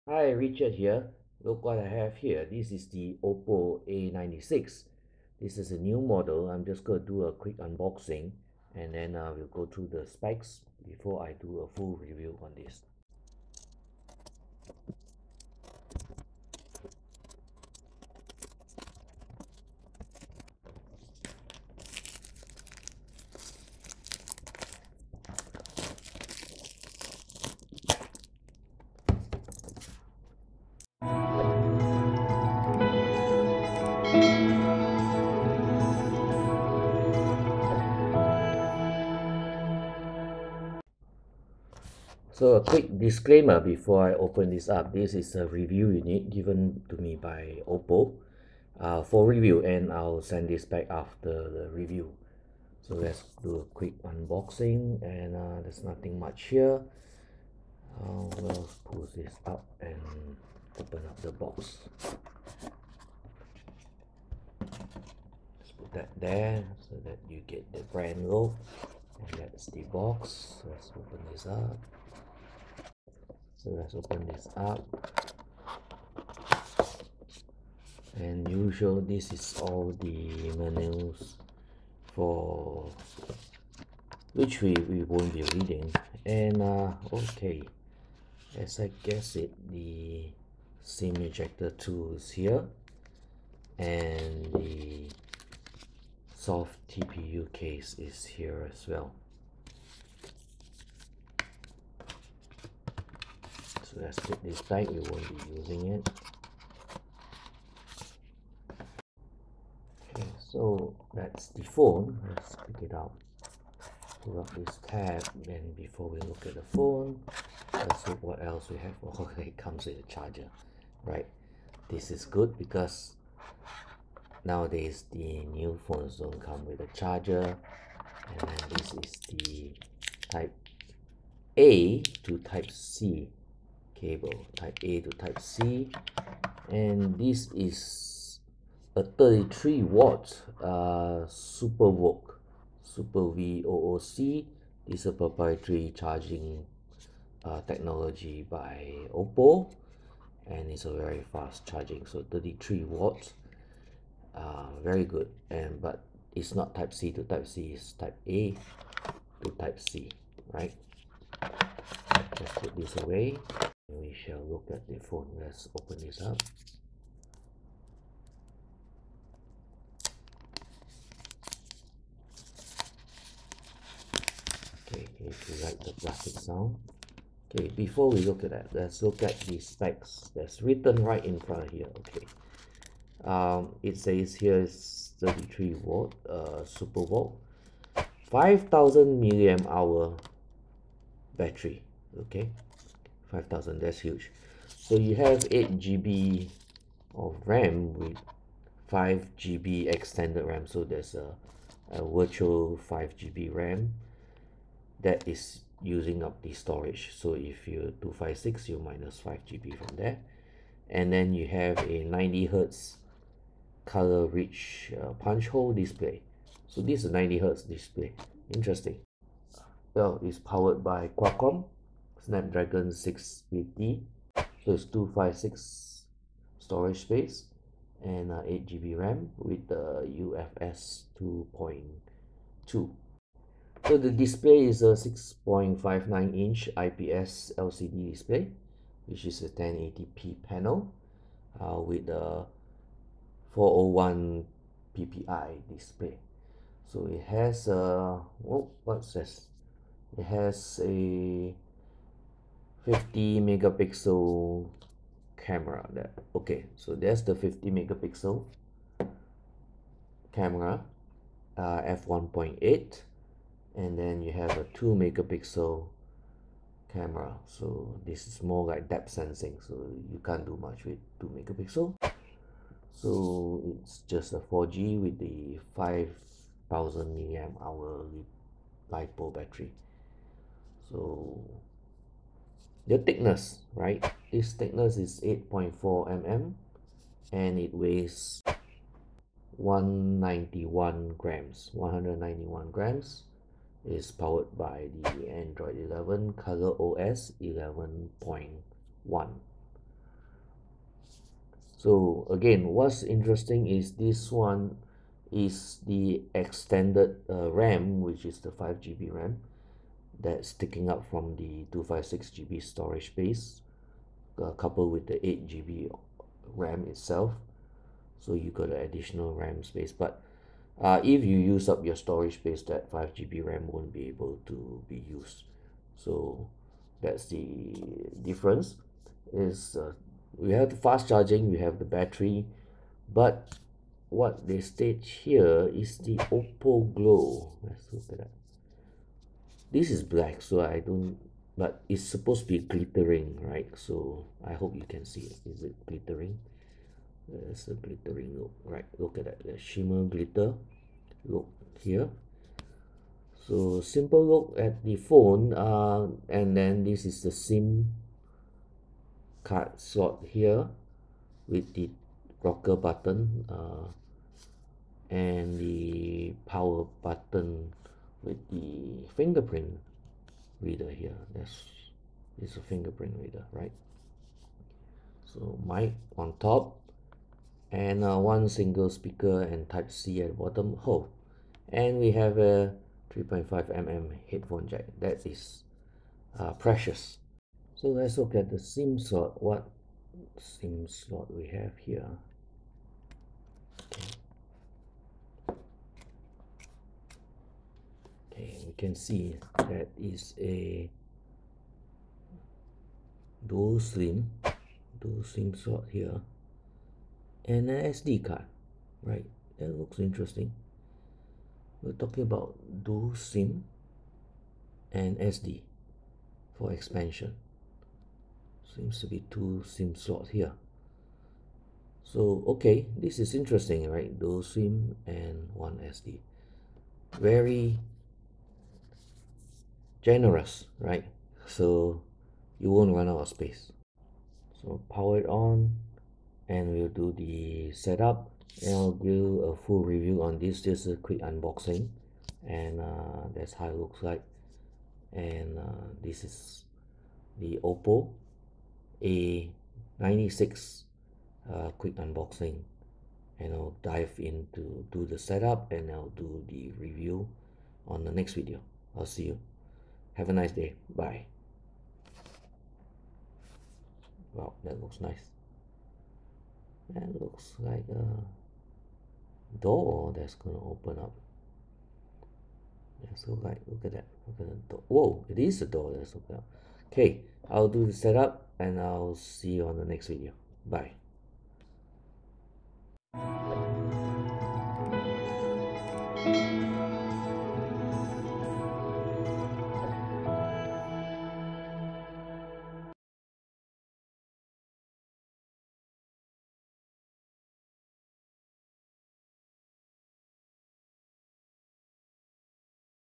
Hi, Richard here. Look what I have here. This is the OPPO A96. This is a new model. I'm just going to do a quick unboxing and then we'll go through the specs before I do a full review on this. So a quick disclaimer before I open this up. This is a review unit given to me by OPPO for review, and I'll send this back after the review. So let's do a quick unboxing, and there's nothing much here. We'll pull this up and open up the box. Just put that there so that you get the brand logo, and that's the box. Let's open this up. So let's open this up, and usual, this is all the menus for which we won't be reading. And okay, as I guess it, the SIM ejector tool is here, and the soft TPU case is here as well. So let's put this back, we won't be using it. Okay, so that's the phone. Let's pick it out. Pull up this tab, and before we look at the phone, let's look what else we have. Oh, it comes with a charger, right? This is good because nowadays the new phones don't come with a charger. And then this is the type A to type C cable, type A to type C, and this is a 33 watt super VOOC. This is a proprietary charging technology by OPPO, and it's a very fast charging, so 33 watts, very good. And but it's not type C to type C, it's type A to type C, right? Let's put this away. We shall look at the phone. Let's open this up. Okay, if you like the plastic sound. Okay, before we look at that, let's look at the specs that's written right in front here. Okay, it says here is 33 watt super volt, 5000 milliamp hour battery. Okay, 5000, that's huge. So you have 8 GB of RAM with 5 GB extended RAM, so there's a virtual 5 GB RAM that is using up the storage. So if you 256, you minus 5 GB from there, and then you have a 90 Hz color rich punch hole display. So this is a 90 Hz display. Interesting. Well, it's powered by Qualcomm Snapdragon 680, so it's 256 storage space and 8 GB RAM with the UFS 2.2. So the display is a 6.59 inch IPS LCD display, which is a 1080p panel with a 401 ppi display. So it has a, oh, what's this? It has a 50 megapixel camera there. Okay, so there's the 50 megapixel camera, f1.8, and then you have a 2 megapixel camera. So this is more like depth sensing, so you can't do much with 2 megapixel. So it's just a 4G with the 5000 milliamp hour LiPo battery. So the thickness, right? This thickness is 8.4 mm, and it weighs 191 grams. 191 grams. Is powered by the Android 11 Color OS 11.1. So again, what's interesting is this one is the extended RAM, which is the 5 GB RAM that's sticking up from the 256 GB storage space, coupled with the 8 GB RAM itself. So you got an additional RAM space, but if you use up your storage space, that 5 GB RAM won't be able to be used. So that's the difference. Is we have the fast charging, we have the battery, but what they state here is the OPPO Glow. Let's look at that. This is black, so I don't, but it's supposed to be glittering, right? So I hope you can see it. Is it glittering? There's a glittering look, right? Look at that, the shimmer glitter look here. So simple look at the phone, and then this is the SIM card slot here with the rocker button, and the power button with the fingerprint reader here. It's a fingerprint reader, right? So mic on top, and one single speaker and type C at the bottom. Oh, and we have a 3.5 mm headphone jack. That is precious. So let's look at the SIM slot. What SIM slot we have here? Okay, we can see that is a dual SIM slot here, and an SD card, right? That looks interesting. We're talking about dual SIM and SD for expansion. Seems to be two SIM slots here. So okay, this is interesting, right? Dual SIM and one SD. Very generous, right? So you won't run out of space. So power it on, and we'll do the setup, and I'll do a full review on this. Just a quick unboxing, and that's how it looks like. And this is the OPPO A96 quick unboxing, and I'll dive into do the setup, and I'll do the review on the next video. I'll see you. Have a nice day. Bye. Wow, that looks nice. That looks like a door that's gonna open up. Yeah, so like, look at that. Look at the door. Whoa, it is a door that's open up. Okay, I'll do the setup, and I'll see you on the next video. Bye.